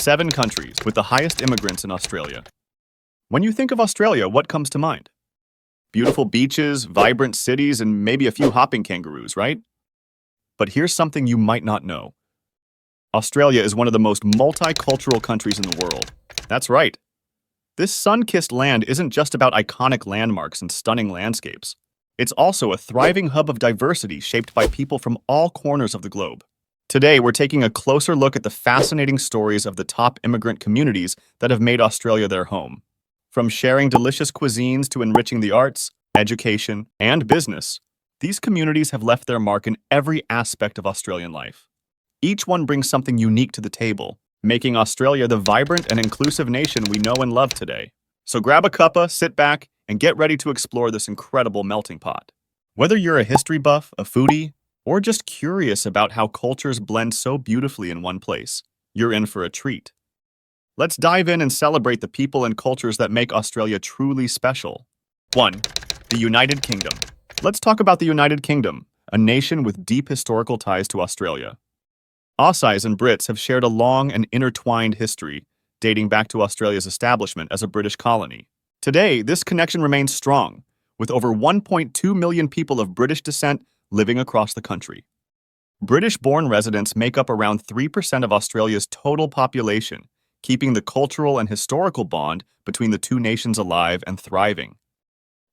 7 countries with the highest immigrants in Australia. When you think of Australia, what comes to mind? Beautiful beaches, vibrant cities, and maybe a few hopping kangaroos, right? But here's something you might not know. Australia is one of the most multicultural countries in the world. That's right. This sun-kissed land isn't just about iconic landmarks and stunning landscapes. It's also a thriving hub of diversity shaped by people from all corners of the globe. Today, we're taking a closer look at the fascinating stories of the top immigrant communities that have made Australia their home. From sharing delicious cuisines to enriching the arts, education, and business, these communities have left their mark in every aspect of Australian life. Each one brings something unique to the table, making Australia the vibrant and inclusive nation we know and love today. So grab a cuppa, sit back, and get ready to explore this incredible melting pot. Whether you're a history buff, a foodie, or just curious about how cultures blend so beautifully in one place, you're in for a treat. Let's dive in and celebrate the people and cultures that make Australia truly special. 1. The United Kingdom. Let's talk about the United Kingdom, a nation with deep historical ties to Australia. Aussies and Brits have shared a long and intertwined history, dating back to Australia's establishment as a British colony. Today, this connection remains strong, with over 1.2 million people of British descent living across the country. British-born residents make up around 3% of Australia's total population, keeping the cultural and historical bond between the two nations alive and thriving.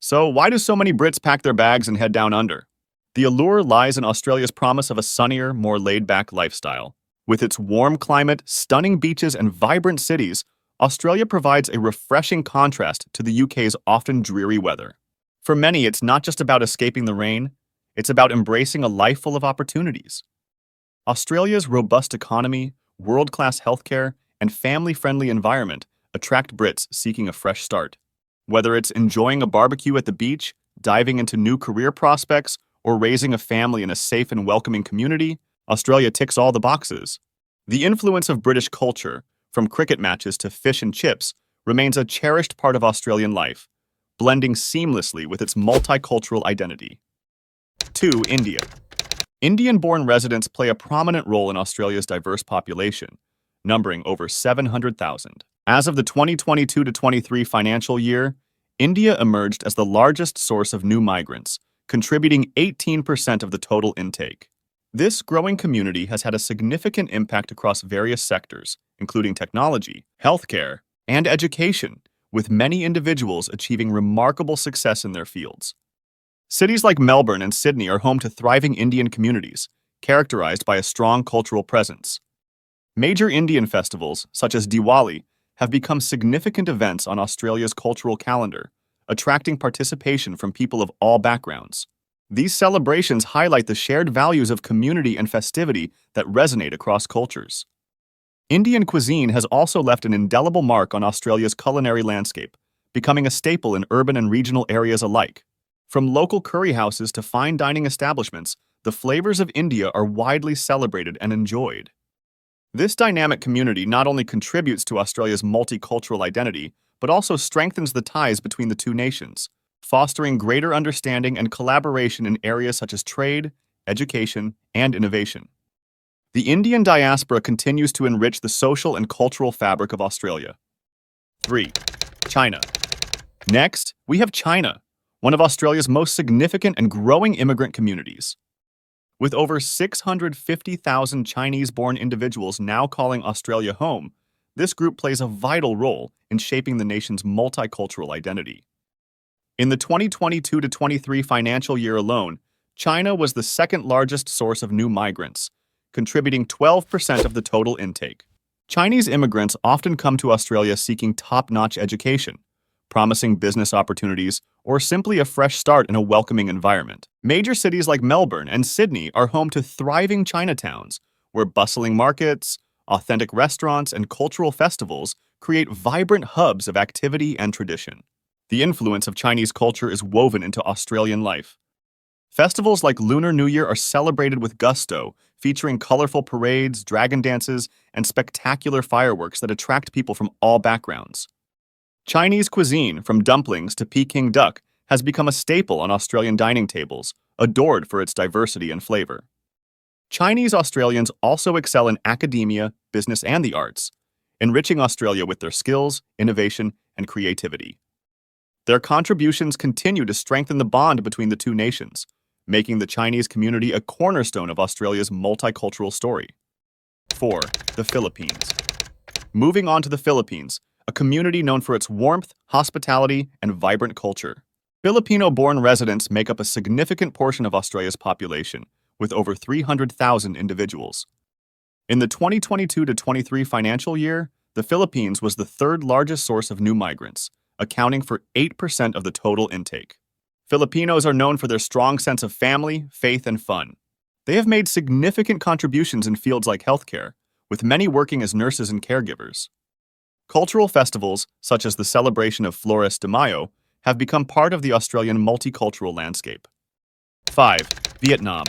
So why do so many Brits pack their bags and head down under? The allure lies in Australia's promise of a sunnier, more laid-back lifestyle. With its warm climate, stunning beaches, and vibrant cities, Australia provides a refreshing contrast to the UK's often dreary weather. For many, it's not just about escaping the rain, it's about embracing a life full of opportunities. Australia's robust economy, world-class healthcare, and family-friendly environment attract Brits seeking a fresh start. Whether it's enjoying a barbecue at the beach, diving into new career prospects, or raising a family in a safe and welcoming community, Australia ticks all the boxes. The influence of British culture, from cricket matches to fish and chips, remains a cherished part of Australian life, blending seamlessly with its multicultural identity. 2. India. Indian-born residents play a prominent role in Australia's diverse population, numbering over 700,000. As of the 2022-23 financial year, India emerged as the largest source of new migrants, contributing 18% of the total intake. This growing community has had a significant impact across various sectors, including technology, healthcare, and education, with many individuals achieving remarkable success in their fields. Cities like Melbourne and Sydney are home to thriving Indian communities, characterized by a strong cultural presence. Major Indian festivals, such as Diwali, have become significant events on Australia's cultural calendar, attracting participation from people of all backgrounds. These celebrations highlight the shared values of community and festivity that resonate across cultures. Indian cuisine has also left an indelible mark on Australia's culinary landscape, becoming a staple in urban and regional areas alike. From local curry houses to fine dining establishments, the flavors of India are widely celebrated and enjoyed. This dynamic community not only contributes to Australia's multicultural identity, but also strengthens the ties between the two nations, fostering greater understanding and collaboration in areas such as trade, education, and innovation. The Indian diaspora continues to enrich the social and cultural fabric of Australia. 3. China. Next, we have China, one of Australia's most significant and growing immigrant communities. With over 650,000 Chinese-born individuals now calling Australia home, this group plays a vital role in shaping the nation's multicultural identity. In the 2022-23 financial year alone, China was the second largest source of new migrants, contributing 12% of the total intake. Chinese immigrants often come to Australia seeking top-notch education, promising business opportunities, or simply a fresh start in a welcoming environment. Major cities like Melbourne and Sydney are home to thriving Chinatowns, where bustling markets, authentic restaurants, and cultural festivals create vibrant hubs of activity and tradition. The influence of Chinese culture is woven into Australian life. Festivals like Lunar New Year are celebrated with gusto, featuring colorful parades, dragon dances, and spectacular fireworks that attract people from all backgrounds. Chinese cuisine, from dumplings to Peking duck, has become a staple on Australian dining tables, adored for its diversity and flavor. Chinese Australians also excel in academia, business, and the arts, enriching Australia with their skills, innovation, and creativity. Their contributions continue to strengthen the bond between the two nations, making the Chinese community a cornerstone of Australia's multicultural story. 4. The Philippines. Moving on to the Philippines, a community known for its warmth, hospitality, and vibrant culture. Filipino-born residents make up a significant portion of Australia's population, with over 300,000 individuals. In the 2022-23 financial year, the Philippines was the third largest source of new migrants, accounting for 8% of the total intake. Filipinos are known for their strong sense of family, faith, and fun. They have made significant contributions in fields like healthcare, with many working as nurses and caregivers. Cultural festivals, such as the celebration of Flores de Mayo, have become part of the Australian multicultural landscape. 5. Vietnam.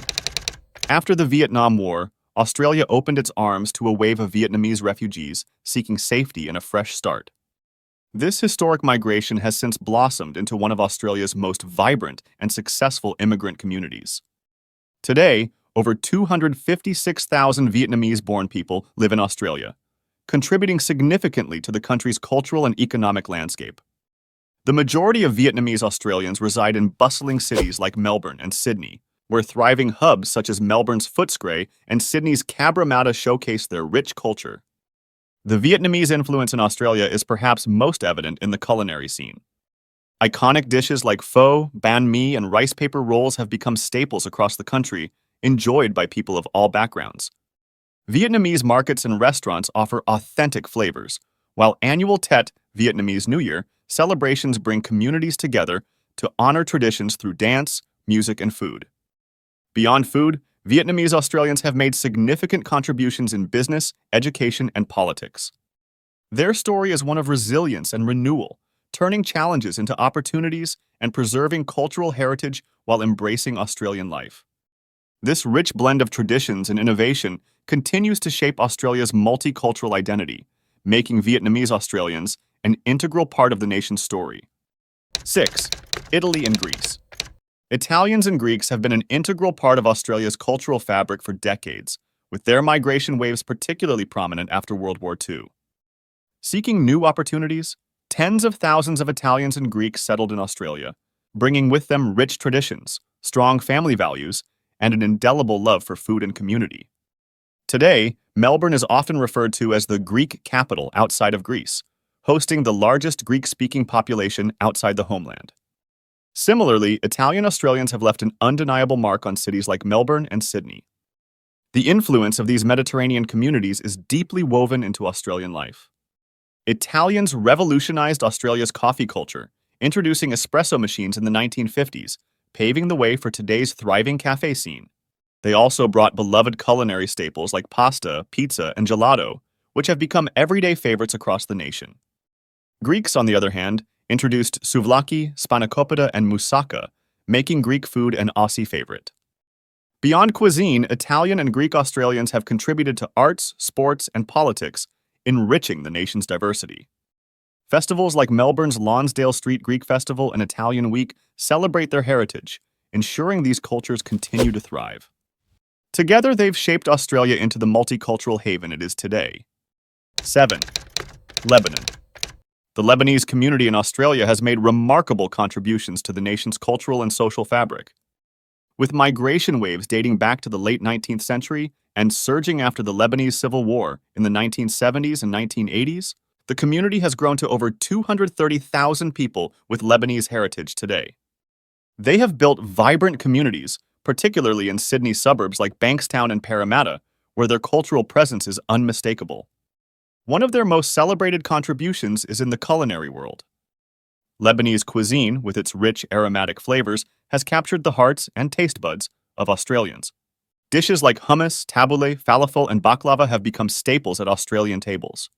After the Vietnam War, Australia opened its arms to a wave of Vietnamese refugees seeking safety and a fresh start. This historic migration has since blossomed into one of Australia's most vibrant and successful immigrant communities. Today, over 256,000 Vietnamese-born people live in Australia, contributing significantly to the country's cultural and economic landscape. The majority of Vietnamese Australians reside in bustling cities like Melbourne and Sydney, where thriving hubs such as Melbourne's Footscray and Sydney's Cabramatta showcase their rich culture. The Vietnamese influence in Australia is perhaps most evident in the culinary scene. Iconic dishes like pho, banh mi, and rice paper rolls have become staples across the country, enjoyed by people of all backgrounds. Vietnamese markets and restaurants offer authentic flavors, while annual Tet, Vietnamese New Year, celebrations bring communities together to honor traditions through dance, music, and food. Beyond food, Vietnamese Australians have made significant contributions in business, education, and politics. Their story is one of resilience and renewal, turning challenges into opportunities and preserving cultural heritage while embracing Australian life. This rich blend of traditions and innovation continues to shape Australia's multicultural identity, making Vietnamese Australians an integral part of the nation's story. 6. Italy and Greece. Italians and Greeks have been an integral part of Australia's cultural fabric for decades, with their migration waves particularly prominent after World War II. Seeking new opportunities, tens of thousands of Italians and Greeks settled in Australia, bringing with them rich traditions, strong family values, and an indelible love for food and community. Today, Melbourne is often referred to as the Greek capital outside of Greece, hosting the largest Greek-speaking population outside the homeland. Similarly, Italian Australians have left an undeniable mark on cities like Melbourne and Sydney. The influence of these Mediterranean communities is deeply woven into Australian life. Italians revolutionized Australia's coffee culture, introducing espresso machines in the 1950s, paving the way for today's thriving cafe scene. They also brought beloved culinary staples like pasta, pizza, and gelato, which have become everyday favorites across the nation. Greeks, on the other hand, introduced souvlaki, spanakopita, and moussaka, making Greek food an Aussie favorite. Beyond cuisine, Italian and Greek Australians have contributed to arts, sports, and politics, enriching the nation's diversity. Festivals like Melbourne's Lonsdale Street Greek Festival and Italian Week celebrate their heritage, ensuring these cultures continue to thrive. Together, they've shaped Australia into the multicultural haven it is today. 7. Lebanon. The Lebanese community in Australia has made remarkable contributions to the nation's cultural and social fabric. With migration waves dating back to the late 19th century and surging after the Lebanese Civil War in the 1970s and 1980s, the community has grown to over 230,000 people with Lebanese heritage today. They have built vibrant communities, particularly in Sydney suburbs like Bankstown and Parramatta, where their cultural presence is unmistakable. One of their most celebrated contributions is in the culinary world. Lebanese cuisine, with its rich aromatic flavors, has captured the hearts and taste buds of Australians. Dishes like hummus, tabbouleh, falafel, and baklava have become staples at Australian tables.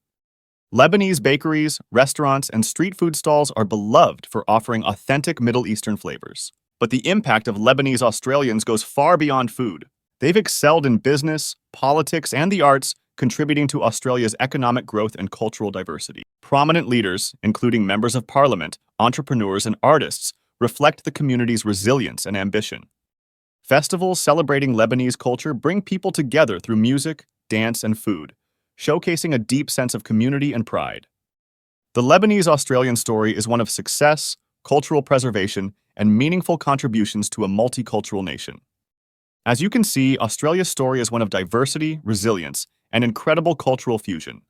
Lebanese bakeries, restaurants, and street food stalls are beloved for offering authentic Middle Eastern flavors. But the impact of Lebanese Australians goes far beyond food. They've excelled in business, politics, and the arts, contributing to Australia's economic growth and cultural diversity. Prominent leaders, including members of parliament, entrepreneurs, and artists, reflect the community's resilience and ambition. Festivals celebrating Lebanese culture bring people together through music, dance, and food, showcasing a deep sense of community and pride. The Lebanese-Australian story is one of success, cultural preservation, and meaningful contributions to a multicultural nation. As you can see, Australia's story is one of diversity, resilience, and incredible cultural fusion.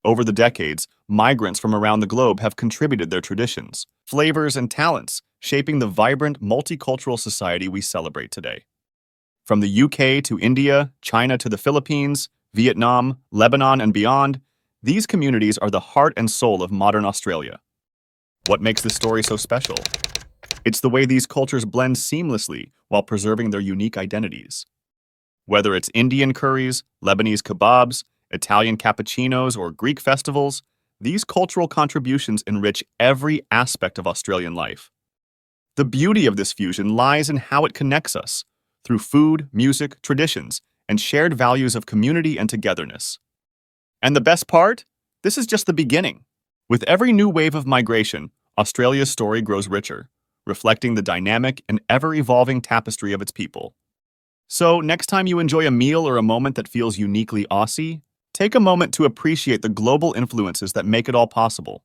Over the decades, migrants from around the globe have contributed their traditions, flavors, and talents, shaping the vibrant, multicultural society we celebrate today. From the UK to India, China to the Philippines, Vietnam, Lebanon, and beyond, these communities are the heart and soul of modern Australia. What makes this story so special? It's the way these cultures blend seamlessly while preserving their unique identities. Whether it's Indian curries, Lebanese kebabs, Italian cappuccinos, or Greek festivals, these cultural contributions enrich every aspect of Australian life. The beauty of this fusion lies in how it connects us, through food, music, traditions, and shared values of community and togetherness. And the best part? This is just the beginning. With every new wave of migration, Australia's story grows richer, reflecting the dynamic and ever-evolving tapestry of its people. So, next time you enjoy a meal or a moment that feels uniquely Aussie, take a moment to appreciate the global influences that make it all possible.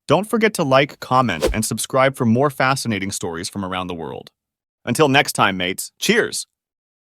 Don't forget to like, comment, and subscribe for more fascinating stories from around the world. Until next time, mates, cheers!